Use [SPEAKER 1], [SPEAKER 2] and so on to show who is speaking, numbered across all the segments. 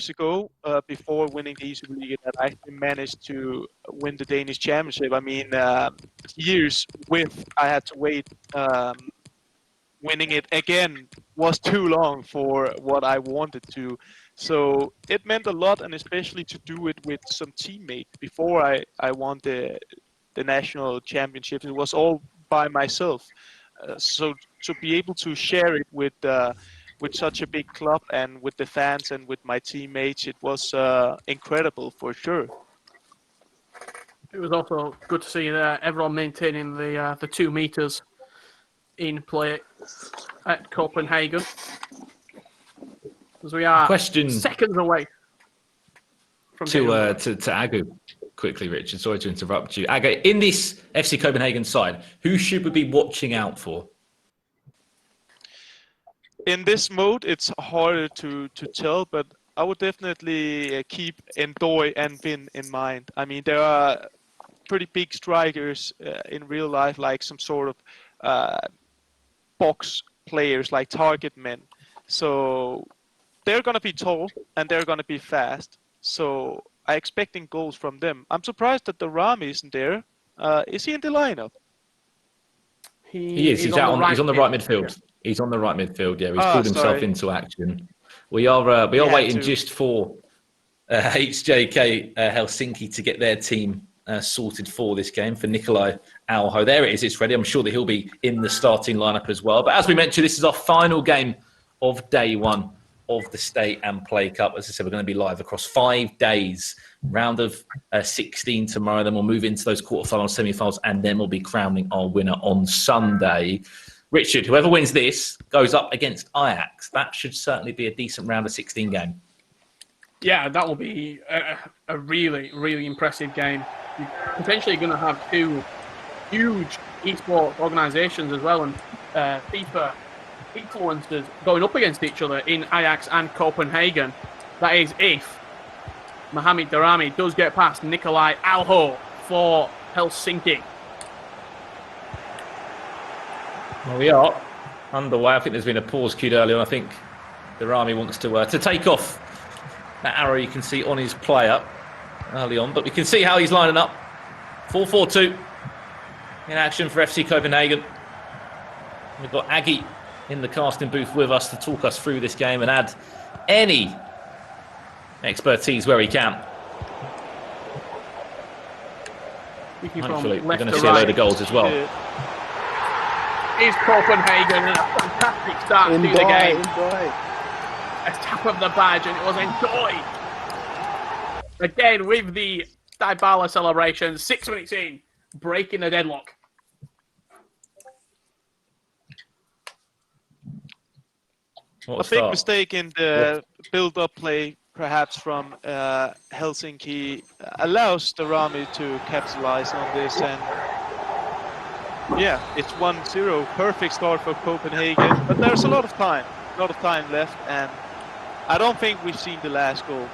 [SPEAKER 1] years ago, before winning the Superliga, that I actually managed to win the Danish Championship. I mean, years with I had to wait. Winning it again was too long for what I wanted to. So it meant a lot, and especially to do it with some teammates. Before I won the national championships, it was all by myself. So to be able to share it with such a big club and with the fans and with my teammates, it was incredible for sure.
[SPEAKER 2] It was also good to see everyone maintaining the 2 meters in play at Copenhagen, as we are seconds away from
[SPEAKER 3] to Agu quickly, Richard. Sorry to interrupt you. Agu, in this FC Copenhagen side, who should we be watching out for?
[SPEAKER 1] In this mode, it's harder to tell, but I would definitely keep Ndoye and Vin in mind. I mean, there are pretty big strikers in real life, like some sort of box players, like target men. So they're going to be tall and they're going to be fast. So I'm expecting goals from them. I'm surprised that Daramy isn't there. Is he in the lineup?
[SPEAKER 3] He is. He's on the right midfield. Yeah. He's on the right midfield. Yeah, he's called himself into action. We are waiting just for HJK Helsinki to get their team sorted for this game, for Nikolai Alho. There it is. It's ready. I'm sure that he'll be in the starting lineup as well. But as we mentioned, this is our final game of day 1 of the Stay and Play Cup. As I said, we're going to be live across 5 days. Round of 16 tomorrow. Then we'll move into those quarterfinals, semi-finals, and then we'll be crowning our winner on Sunday. Richard, whoever wins this goes up against Ajax. That should certainly be a decent round of 16 game.
[SPEAKER 2] Yeah, that will be a really, really impressive game. You're potentially going to have 2 huge esports organisations as well, and FIFA influencers going up against each other in Ajax and Copenhagen. That is if Mohamed Daramy does get past Nikolai Alho for Helsinki.
[SPEAKER 3] Well, we are underway. I think there's been a pause cued earlier. I think Daramy wants to take off that arrow you can see on his player early on. But we can see how he's lining up. 4-4-2 in action for FC Copenhagen. We've got Aggie in the casting booth with us to talk us through this game and add any expertise where he can. Hopefully, we're going to see a load of goals as well.
[SPEAKER 2] Is Copenhagen and a fantastic start to the game. A tap of the badge, and it was Ndoye. Again with the Dybala celebration, 6 minutes in, breaking the deadlock.
[SPEAKER 1] A big mistake in the build-up play, perhaps from Helsinki, allows Daramy to capitalize on this, and yeah, it's 1-0. Perfect start for Copenhagen, but there's a lot of time left, and I don't think we've seen the last goal.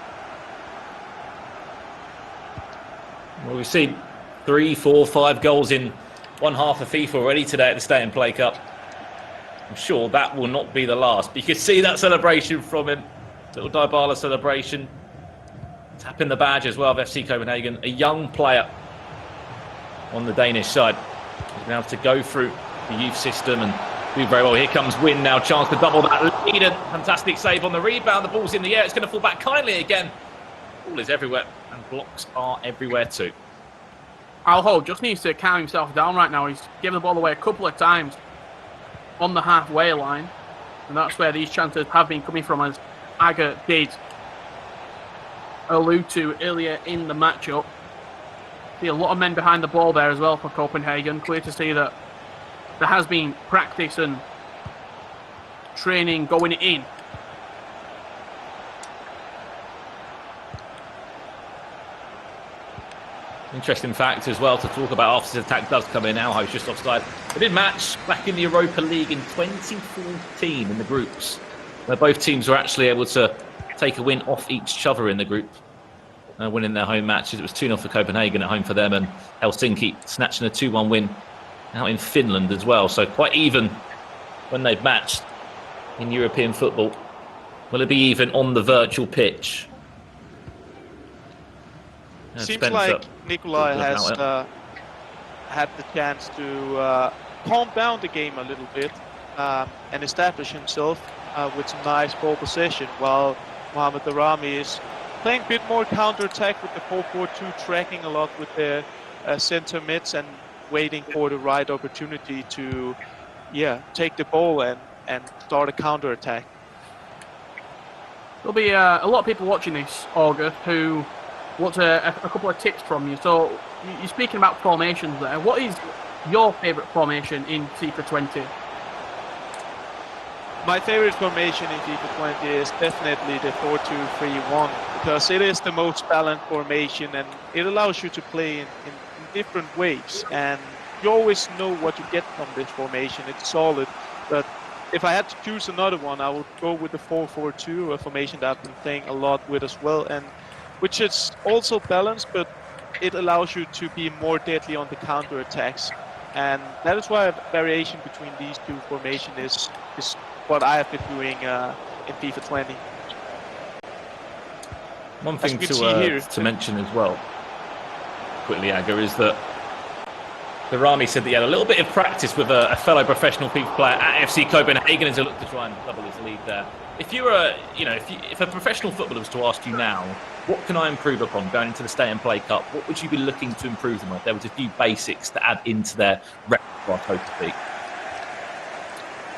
[SPEAKER 3] Well, we've seen 3, 4, 5 goals in one half of FIFA already today at the Stay and Play Cup. I'm sure that will not be the last. But you can see that celebration from him. Little Dybala celebration. Tapping the badge as well of FC Copenhagen. A young player on the Danish side. He's been able to go through the youth system and do very well. Here comes Win now. Chance to double that lead. Fantastic save on the rebound. The ball's in the air. It's going to fall back kindly again. Ball is everywhere. And blocks are everywhere too.
[SPEAKER 2] Alho just needs to calm himself down right now. He's given the ball away a couple of times on the halfway line, and that's where these chances have been coming from, as Aga did allude to earlier in the matchup. See a lot of men behind the ball there as well for Copenhagen. Clear to see that there has been practice and training going in.
[SPEAKER 3] Interesting fact as well to talk about after this attack does come in. Alho's just offside. They did match back in the Europa League in 2014 in the groups, where both teams were actually able to take a win off each other in the group, winning their home matches. It was 2-0 for Copenhagen at home for them, and Helsinki snatching a 2-1 win out in Finland as well. So quite even when they've matched in European football. Will it be even on the virtual pitch?
[SPEAKER 1] Seems like Nikolai has had the chance to calm down the game a little bit and establish himself with some nice ball possession, while Mohamed Daramy is playing a bit more counter-attack with the 4-4-2, tracking a lot with the center mids and waiting for the right opportunity to take the ball and start a counter-attack.
[SPEAKER 2] There'll be a lot of people watching this, Augur, who want a couple of tips from you. So you're speaking about formations there. What is your favourite formation in FIFA 20?
[SPEAKER 1] My favorite formation in FIFA 20 is definitely the 4-2-3-1, because it is the most balanced formation and it allows you to play in different ways, and you always know what you get from this formation. It's solid, but if I had to choose another one, I would go with the 4-4-2, a formation that I've been playing a lot with as well, and which is also balanced, but it allows you to be more deadly on the counter attacks, and that is why a variation between these two formations is what I have been doing in FIFA 20.
[SPEAKER 3] One thing to mention as well, quickly, Agger, is that Daramy said that he had a little bit of practice with a fellow professional FIFA player at FC Copenhagen as he looked to try and double his lead there. If you were, if a professional footballer was to ask you now, what can I improve upon going into the Stay and Play Cup? What would you be looking to improve them with? There was a few basics to add into their repertoire, so to speak.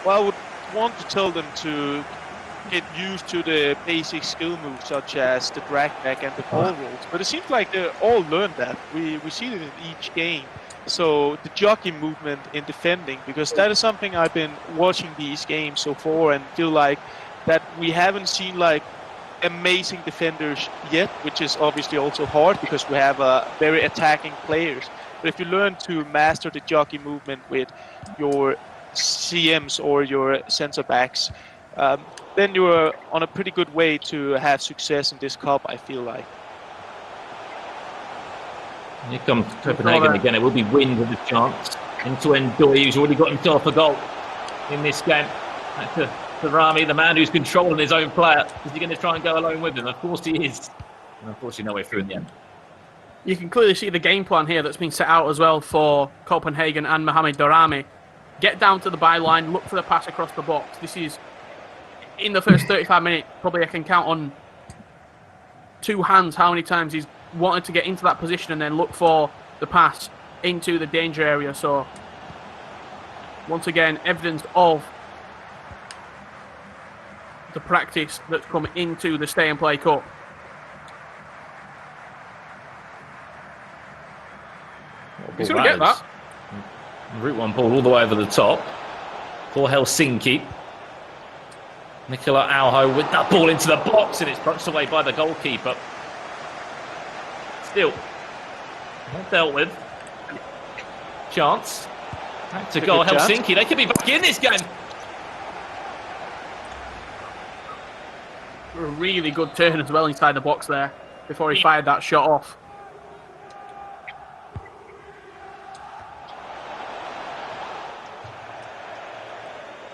[SPEAKER 1] Well, I would want to tell them to get used to the basic skill moves such as the drag back and the ball rolls, but it seems like they all learned that. We see it in each game. So the jockey movement in defending, because that is something I've been watching these games so far and feel like that we haven't seen like amazing defenders yet, which is obviously also hard because we have very attacking players. But if you learn to master the jockey movement with your CMs or your center backs, then you're on a pretty good way to have success in this cup, I feel like.
[SPEAKER 3] Here comes Copenhagen again. It will be Wind with a chance. End-to-end Doi, who's already got himself a goal in this game. Back to Daramy, the man who's controlling his own player. Is he going to try and go alone with him? Of course he is. And unfortunately, no way through in the end.
[SPEAKER 2] You can clearly see the game plan here that's been set out as well for Copenhagen and Mohamed Daramy. Get down to the byline, look for the pass across the box. This is, in the first 35 minutes, probably I can count on two hands how many times he's wanted to get into that position and then look for the pass into the danger area. So once again, evidence of the practice that's come into the Stay and Play Cup. He's going to get that.
[SPEAKER 3] Route 1 ball all the way over the top for Helsinki. Nikolai Alho with that ball into the box, and it's punched away by the goalkeeper. Still not dealt with. Chance. Back to goal, Helsinki. They could be back in this game.
[SPEAKER 2] A really good turn as well inside the box there before he fired that shot off.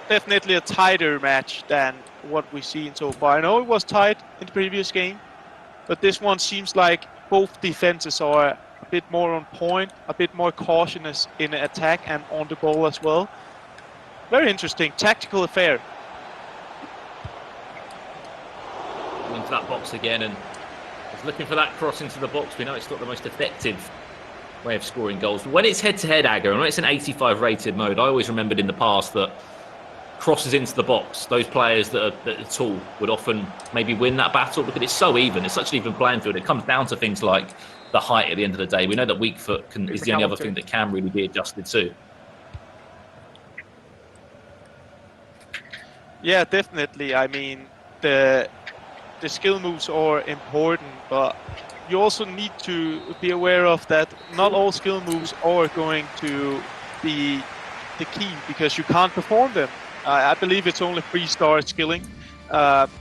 [SPEAKER 1] Definitely a tighter match than what we've seen so far. I know it was tight in the previous game, but this one seems like both defenses are a bit more on point, a bit more cautious in attack and on the ball as well. Very interesting, tactical affair.
[SPEAKER 3] Into that box again, and was looking for that cross into the box. We know it's not the most effective way of scoring goals. But when it's head-to-head, Agger, and when it's an 85 rated mode, I always remembered in the past that crosses into the box, those players that are tall would often maybe win that battle because it's so even. It's such an even playing field. It comes down to things like the height at the end of the day. We know that weak foot is the only other thing that can really be adjusted to.
[SPEAKER 1] Yeah, definitely. I mean, the skill moves are important, but you also need to be aware of that not all skill moves are going to be the key because you can't perform them. I believe it's only 3-star skilling,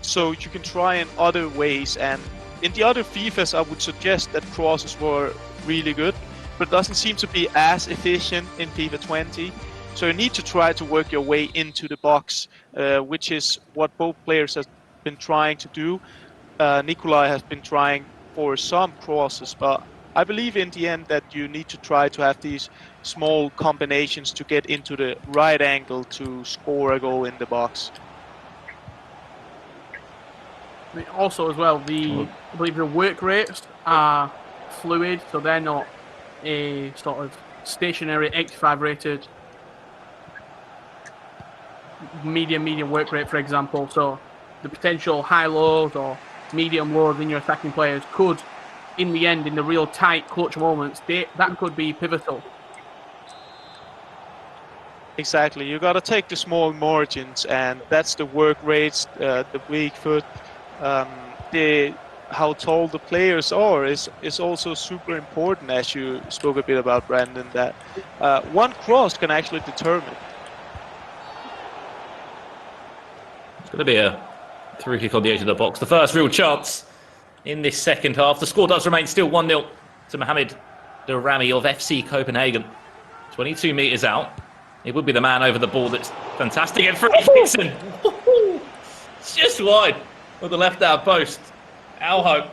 [SPEAKER 1] so you can try in other ways. And in the other FIFAs, I would suggest that crosses were really good, but it doesn't seem to be as efficient in FIFA 20. So you need to try to work your way into the box, which is what both players have been trying to do. Nikolai has been trying for some crosses, but I believe in the end that you need to try to have these small combinations to get into the right angle to score a goal in the box.
[SPEAKER 2] Also, as well, I believe the work rates are fluid, so they're not a sort of stationary 85 rated medium work rate, for example. So the potential high lows or medium lows in your attacking players could, in the end, in the real tight clutch moments, that could be pivotal.
[SPEAKER 1] Exactly, you got to take the small margins, and that's the work rates, the weak foot, how tall the players are is also super important, as you spoke a bit about, Brandon, that one cross can actually determine.
[SPEAKER 3] It's going to be a through kick on the edge of the box. The first real chance in this second half. The score does remain still 1-0 to Mohamed Daramy of FC Copenhagen. 22 metres out. It would be the man over the ball that's fantastic. And free kicks and just wide of the left out post. Alho.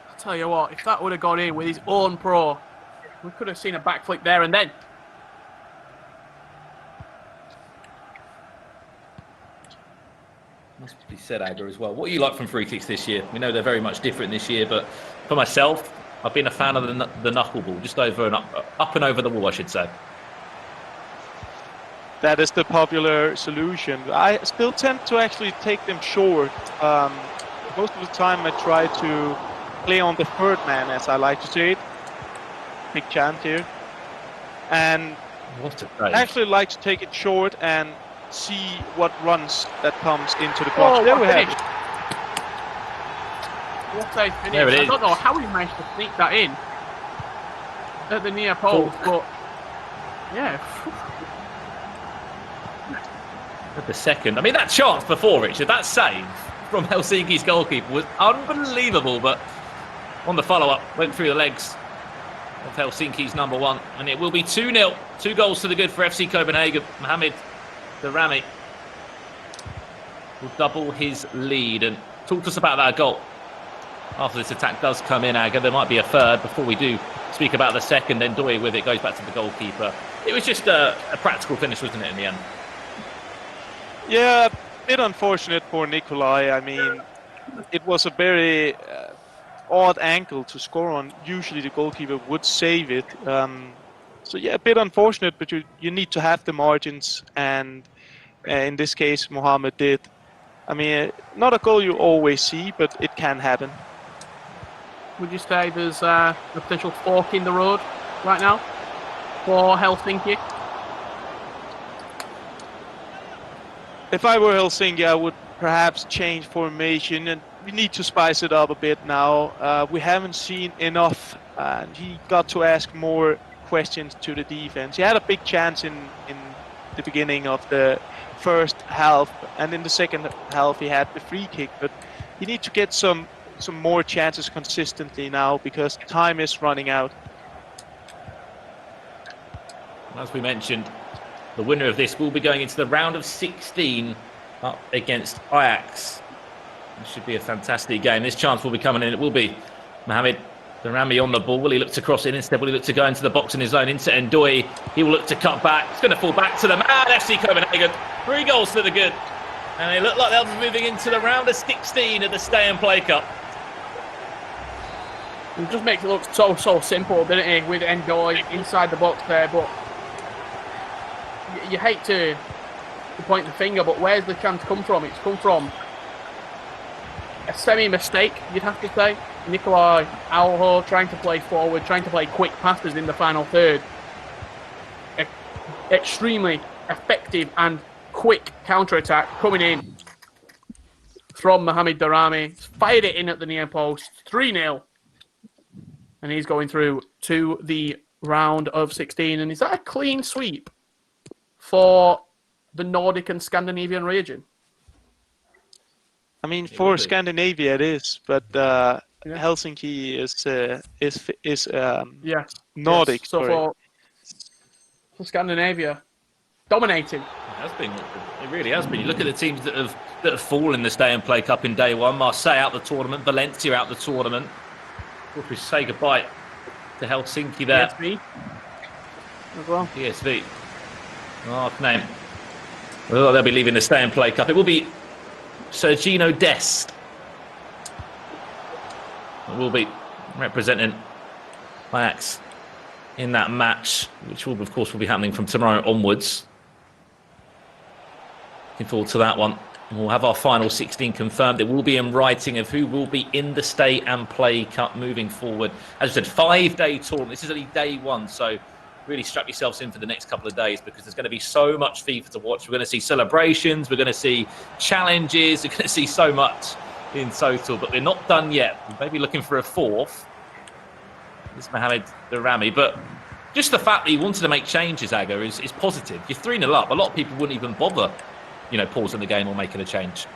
[SPEAKER 2] I'll tell you what, if that would have gone in with his own pro, we could have seen a backflip there and then.
[SPEAKER 3] Must be said, Aga, as well. What do you like from free kicks this year? We know they're very much different this year, but for myself, I've been a fan of the knuckleball, just over and up and over the wall, I should say.
[SPEAKER 1] That is the popular solution. I still tend to actually take them short. Most of the time I try to play on the third man, as I like to say it. Big chance here. And I actually like to take it short and see what runs that comes into the box. There we have it.
[SPEAKER 2] What a finish. There it is. I don't know how he managed to sneak that in at the near post, but yeah.
[SPEAKER 3] At the second. I mean, that chance before, Richard, that save from Helsinki's goalkeeper was unbelievable, but on the follow-up, went through the legs of Helsinki's number one, and it will be 2-0. 2 goals to the good for FC Copenhagen. Mohamed Daramy will double his lead. And talk to us about that goal. After this attack does come in, Aga, there might be a third before we do speak about the second. Then Doy with it goes back to the goalkeeper. It was just a practical finish, wasn't it, in the end?
[SPEAKER 1] Yeah, a bit unfortunate for Nikolai. I mean, it was a very odd angle to score on. Usually the goalkeeper would save it. So yeah, a bit unfortunate, but you need to have the margins, and in this case, Mohamed did. I mean, not a goal you always see, but it can happen.
[SPEAKER 2] Would you say there's a potential fork in the road right now for Helsinki?
[SPEAKER 1] If I were Helsinki, I would perhaps change formation, and we need to spice it up a bit now. We haven't seen enough, and he got to ask more questions to the defense. He had a big chance in the beginning of the first half, and in the second half he had the free kick, but he needs to get some more chances consistently now, because time is running out.
[SPEAKER 3] As we mentioned, the winner of this will be going into the round of 16 up against Ajax. It should be a fantastic game. This chance will be coming in. It will be Mohamed Daramy on the ball. Will he look to cross it instead? Will he look to go into the box in his own into Ndoye? He will look to cut back. It's going to fall back to the man, FC Copenhagen. 3 goals to the good. And they look like they'll be moving into the round of 16 of the Stay and Play Cup.
[SPEAKER 2] It just makes it look so simple, doesn't it, with Ndoye inside the box there, but you hate to point the finger, but where's the chance come from? It's come from a semi-mistake, you'd have to say. Nikolai Alho trying to play forward, trying to play quick passes in the final third. Extremely effective and quick counter-attack coming in from Mohamed Daramy. Fired it in at the near post, 3-0. And he's going through to the round of 16. And is that a clean sweep for the Nordic and Scandinavian region?
[SPEAKER 1] I mean, for Scandinavia it is, but Helsinki is Nordic.
[SPEAKER 2] Yes. So for Scandinavia, dominating.
[SPEAKER 3] has been. It really has been. You look at the teams that have fallen in the Stay and Play Cup in day one. Marseille out the tournament, Valencia out the tournament. We say goodbye to Helsinki there.
[SPEAKER 2] PSV as well.
[SPEAKER 3] PSV. Oh, name. Well, they'll be leaving the Stay and Play Cup. It will be Sergino Dest. It will be representing Ajax in that match, which will, of course, will be happening from tomorrow onwards. Looking forward to that one. We'll have our final 16 confirmed. It will be in writing of who will be in the Stay and Play Cup moving forward. As I said, 5-day tournament. This is only day one, so really strap yourselves in for the next couple of days because there's going to be so much FIFA to watch. We're going to see celebrations. We're going to see challenges. We're going to see so much in total, but we're not done yet. We may be looking for a fourth. This is Mohamed Daramy, but just the fact that he wanted to make changes, Aga, is positive. You're 3-0 up. A lot of people wouldn't even bother, pausing the game or making a change.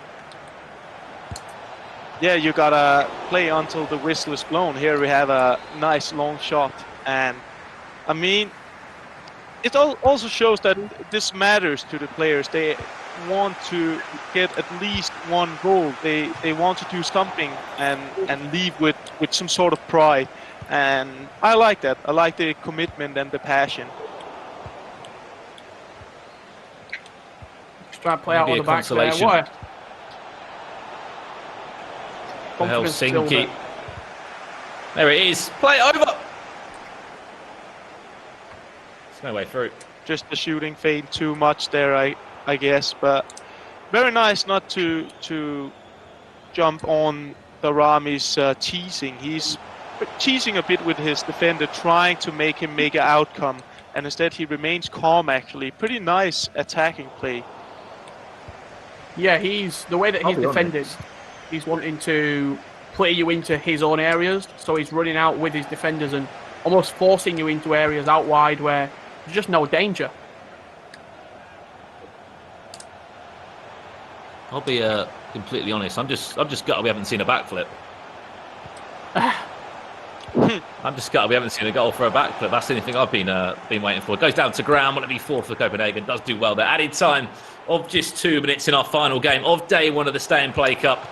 [SPEAKER 1] Yeah, you gotta play until the whistle is blown. Here we have a nice long shot, and I mean, it also shows that this matters to the players. They want to get at least one goal. They want to do something and leave with some sort of pride. And I like that. I like the commitment and the passion.
[SPEAKER 2] Try to play out on the back there. What?
[SPEAKER 3] Helsinki. There it is. Play it over. There's no way through.
[SPEAKER 1] Just the shooting fade too much there, I guess. But very nice not to jump on Daramy's teasing. He's teasing a bit with his defender, trying to make him make an outcome, and instead he remains calm. Actually, pretty nice attacking play.
[SPEAKER 2] Yeah, the way that he's defended. He's wanting to play you into his own areas, so he's running out with his defenders and almost forcing you into areas out wide where there's just no danger.
[SPEAKER 3] I'll be completely honest. I'm just gutted we haven't seen a backflip. I'm just gutted we haven't seen a goal for a backflip. That's the only thing I've been waiting for. It goes down to ground. Will it be fourth for Copenhagen? Does do well there. Added time of just 2 minutes in our final game of day one of the Stay and Play Cup.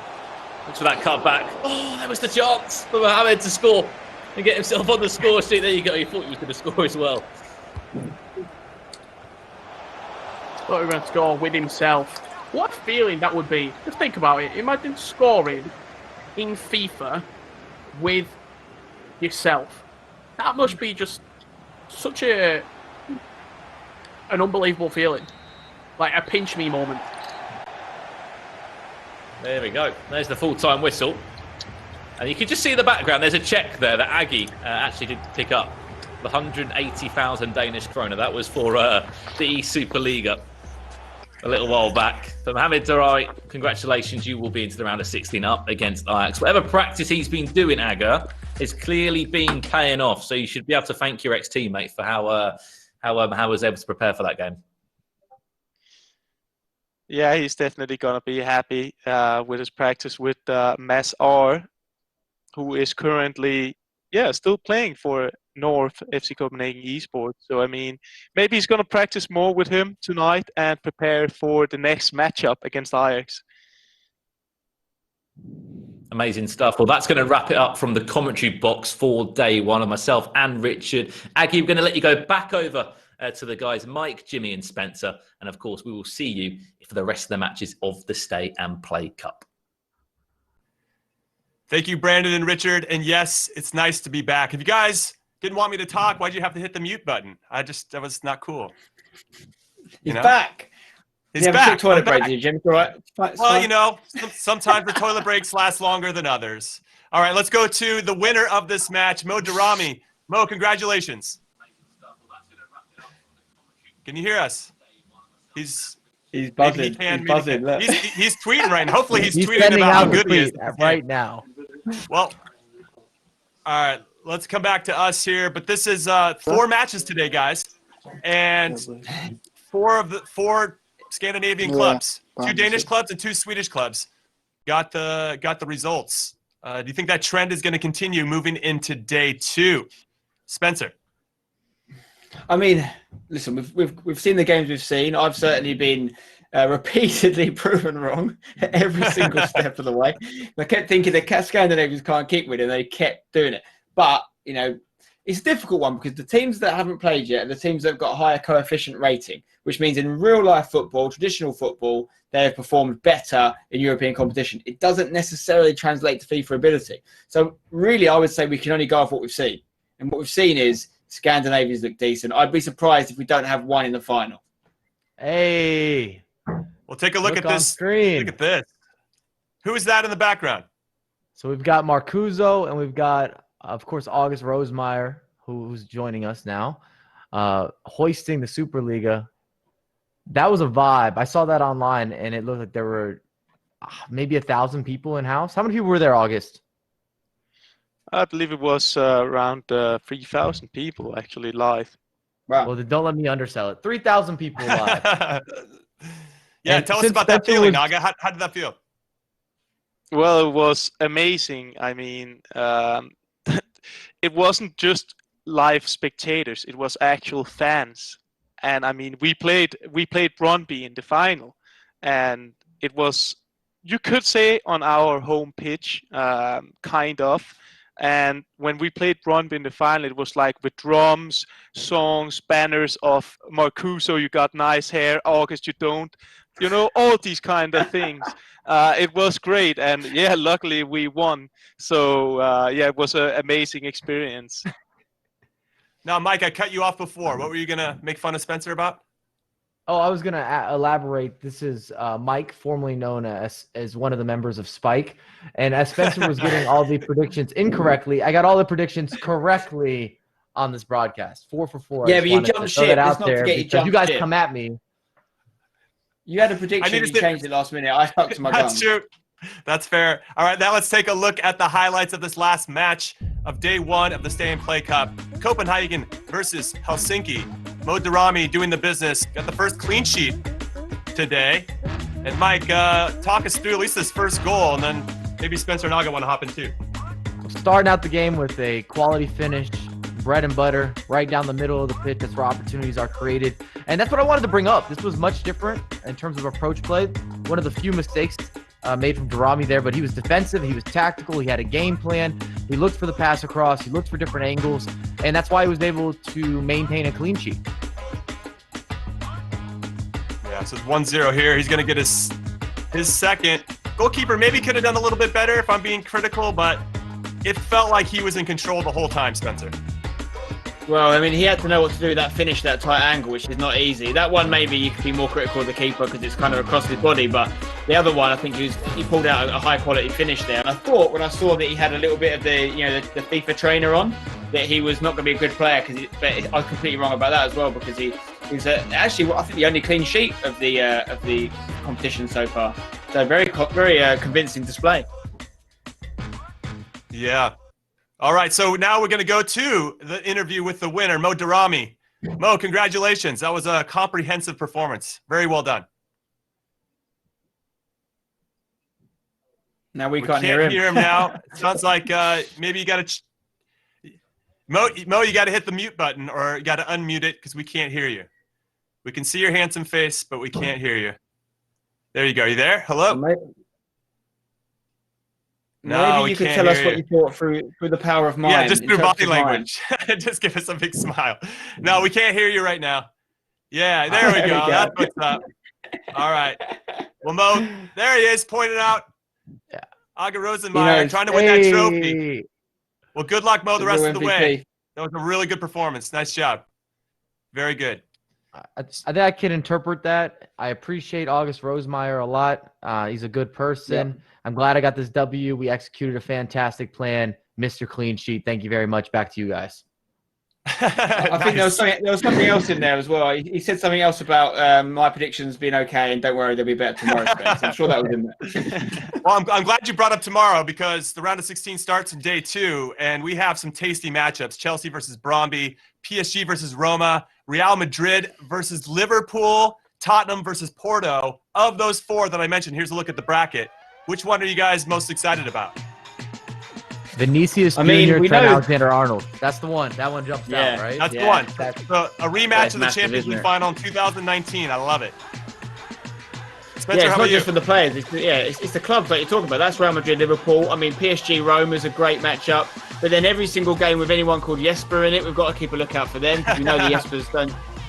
[SPEAKER 3] Looks for that cut back. Oh, that was the chance for Mohamed to score and get himself on the score sheet. There you go. He thought he was going to score as well.
[SPEAKER 2] Thought he was going to score with himself. What a feeling that would be. Just think about it. Imagine scoring in FIFA with yourself. That must be just such an unbelievable feeling. Like a pinch me moment.
[SPEAKER 3] There we go. There's the full-time whistle. And you can just see in the background, there's a check there that Aggie actually did pick up. The 180,000 Danish kroner. That was for the Superliga a little while back. For Mohamed Daramy, congratulations. You will be into the round of 16 up against Ajax. Whatever practice he's been doing, Aga, has clearly been paying off. So you should be able to thank your ex-teammate for how he was able to prepare for that game.
[SPEAKER 1] Yeah, he's definitely going to be happy with his practice with Mads R, who is currently, still playing for North FC Copenhagen Esports. So, I mean, maybe he's going to practice more with him tonight and prepare for the next matchup against Ajax.
[SPEAKER 3] Amazing stuff. Well, that's going to wrap it up from the commentary box for day one of myself and Richard. Aggie, we're going to let you go back over to the guys, Mike, Jimmy and Spencer. And of course, we will see you for the rest of the matches of the Stay and Play Cup.
[SPEAKER 4] Thank you, Brandon and Richard. And yes, it's nice to be back. If you guys didn't want me to talk, why'd you have to hit the mute button? That was not cool.
[SPEAKER 5] He's back.
[SPEAKER 4] He's back.
[SPEAKER 5] Toilet break, Jim. All right.
[SPEAKER 4] Well, sometimes the toilet breaks last longer than others. All right, let's go to the winner of this match, Mo Daramy. Mo, congratulations. Can you hear us? He's
[SPEAKER 5] buzzing. He's buzzing.
[SPEAKER 4] He's tweeting right now. Hopefully he's tweeting about how good he is
[SPEAKER 5] right now.
[SPEAKER 4] Well, all right. Let's come back to us here. But this is 4 matches today, guys, and 4 Scandinavian clubs, 2 Danish clubs and 2 Swedish clubs got the results. Do you think that trend is going to continue moving into day 2? Spencer?
[SPEAKER 5] I mean, listen, we've seen the games we've seen. I've certainly been repeatedly proven wrong every single step of the way. I kept thinking the Scandinavians can't keep winning, and they kept doing it. But you know, it's a difficult one because the teams that haven't played yet are the teams that have got a higher coefficient rating, which means in real life football, traditional football, they have performed better in European competition. It doesn't necessarily translate to FIFA ability. So really, I would say we can only go off what we've seen. And what we've seen is Scandinavians look decent. I'd be surprised if we don't have one in the final.
[SPEAKER 6] Hey.
[SPEAKER 4] Well, take a look at this.
[SPEAKER 6] Screen.
[SPEAKER 4] Look at this. Who is that in the background?
[SPEAKER 6] So we've got Marcuso, and we've got, of course, August Rosemeyer, who's joining us now, hoisting the Superliga. That was a vibe. I saw that online, and it looked like there were maybe 1,000 people in house. How many people were there, August?
[SPEAKER 1] I believe it was around 3,000 people actually live.
[SPEAKER 5] Wow.
[SPEAKER 6] Well, then don't let me undersell it. 3,000 people live.
[SPEAKER 4] Yeah,
[SPEAKER 6] And
[SPEAKER 4] tell us
[SPEAKER 6] since
[SPEAKER 4] about that
[SPEAKER 6] Spencer
[SPEAKER 4] feeling,
[SPEAKER 6] was-
[SPEAKER 4] Naga. How did that feel?
[SPEAKER 1] Well, it was amazing. I mean, it wasn't just live spectators; it was actual fans. And I mean, we played Brøndby in the final, and it was, you could say, on our home pitch, kind of. And when we played Brøndby in the final, it was like with drums, songs, banners of Marcuso, you got nice hair, August, you don't. You know, all these kind of things. It was great. And yeah, luckily we won. So yeah, it was an amazing experience.
[SPEAKER 4] Now, Mike, I cut you off before. What were you going to make fun of Spencer about?
[SPEAKER 6] Oh, I was going to elaborate. This is Mike, formerly known as one of the members of Spike. And as Spencer was getting all the predictions incorrectly, I got all the predictions correctly on this broadcast. 4 for 4.
[SPEAKER 5] Yeah, but you jumped ship. Let's not forget you jumped
[SPEAKER 6] you guys
[SPEAKER 5] ship.
[SPEAKER 6] come at me.
[SPEAKER 5] You had a prediction, you changed it last minute. I stuck to my guns.
[SPEAKER 4] That's true. That's fair. All right, now let's take a look at the highlights of this last match of day 1 of the Stay and Play Cup. Copenhagen versus Helsinki. Mohamed Daramy doing the business. Got the first clean sheet today. And Mike, talk us through at least this first goal, and then maybe Spencer and Naga want to hop in too.
[SPEAKER 6] Starting out the game with a quality finish, bread and butter, right down the middle of the pitch. That's where opportunities are created. And that's what I wanted to bring up. This was much different in terms of approach play. One of the few mistakes made from Daramy there, but he was defensive, he was tactical, he had a game plan, he looked for the pass across, he looked for different angles, and that's why he was able to maintain a clean sheet.
[SPEAKER 4] Yeah, so it's 1-0 here. He's going to get his second. Goalkeeper maybe could have done a little bit better if I'm being critical, but it felt like he was in control the whole time, Spencer.
[SPEAKER 5] Well, I mean, he had to know what to do with that finish, that tight angle, which is not easy. That one, maybe you could be more critical of the keeper because it's kind of across his body, but the other one, I think he pulled out a high-quality finish there. And I thought when I saw that he had a little bit of the FIFA trainer on, that he was not going to be a good player. But I was completely wrong about that as well because he was actually, I think, the only clean sheet of the competition so far. So very convincing display.
[SPEAKER 4] Yeah. All right, so now we're going to go to the interview with the winner, Mohamed Daramy. Mo, congratulations. That was a comprehensive performance. Very well done.
[SPEAKER 5] Now we can't hear him
[SPEAKER 4] now. Sounds like maybe you got to Mo, you got to hit the mute button or you got to unmute it because we can't hear you. We can see your handsome face, but we can't hear you. There you go. Are you there? Hello?
[SPEAKER 5] Maybe you could tell us what you thought through the power of mind.
[SPEAKER 4] Yeah, just through body language. Just give us a big smile. No, we can't hear you right now. Yeah, there we go. That's what's up. All right. Well, Mo, there he is, pointing out.
[SPEAKER 6] Yeah.
[SPEAKER 4] Aga Rosenmeyer trying to win that trophy. Well, good luck, Mo, the rest of the way. That was a really good performance. Nice job. Very good.
[SPEAKER 6] I think I can interpret that. I appreciate August Rosemeyer a lot. He's a good person. Yep. I'm glad I got this W. We executed a fantastic plan. Mr. Clean Sheet. Thank you very much. Back to you guys.
[SPEAKER 5] I think there was something else in there as well. He said something else about my predictions being okay, and don't worry, they'll be better tomorrow. I'm sure that was in there.
[SPEAKER 4] Well, I'm glad you brought up tomorrow because the round of 16 starts in day 2, and we have some tasty matchups. Chelsea versus Brøndby, PSG versus Roma, Real Madrid versus Liverpool, Tottenham versus Porto. Of those 4 that I mentioned, here's a look at the bracket. Which one are you guys most excited about?
[SPEAKER 6] Vinicius Jr., Trent Alexander-Arnold. That's the one. That one jumps out, right?
[SPEAKER 4] That's the one. A rematch of the Champions League final in 2019. I love it. Spencer,
[SPEAKER 5] it's not just for the players. It's the clubs like you're talking about. That's Real Madrid, Liverpool. I mean, PSG, Roma is a great matchup. But then every single game with anyone called Jesper in it, we've got to keep a lookout for them because we know the Jespers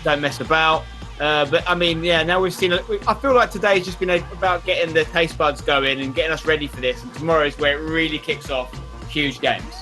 [SPEAKER 5] don't mess about. But I mean, now we've seen. I feel like today's just been about getting the taste buds going and getting us ready for this. And tomorrow is where it really kicks off. Huge games.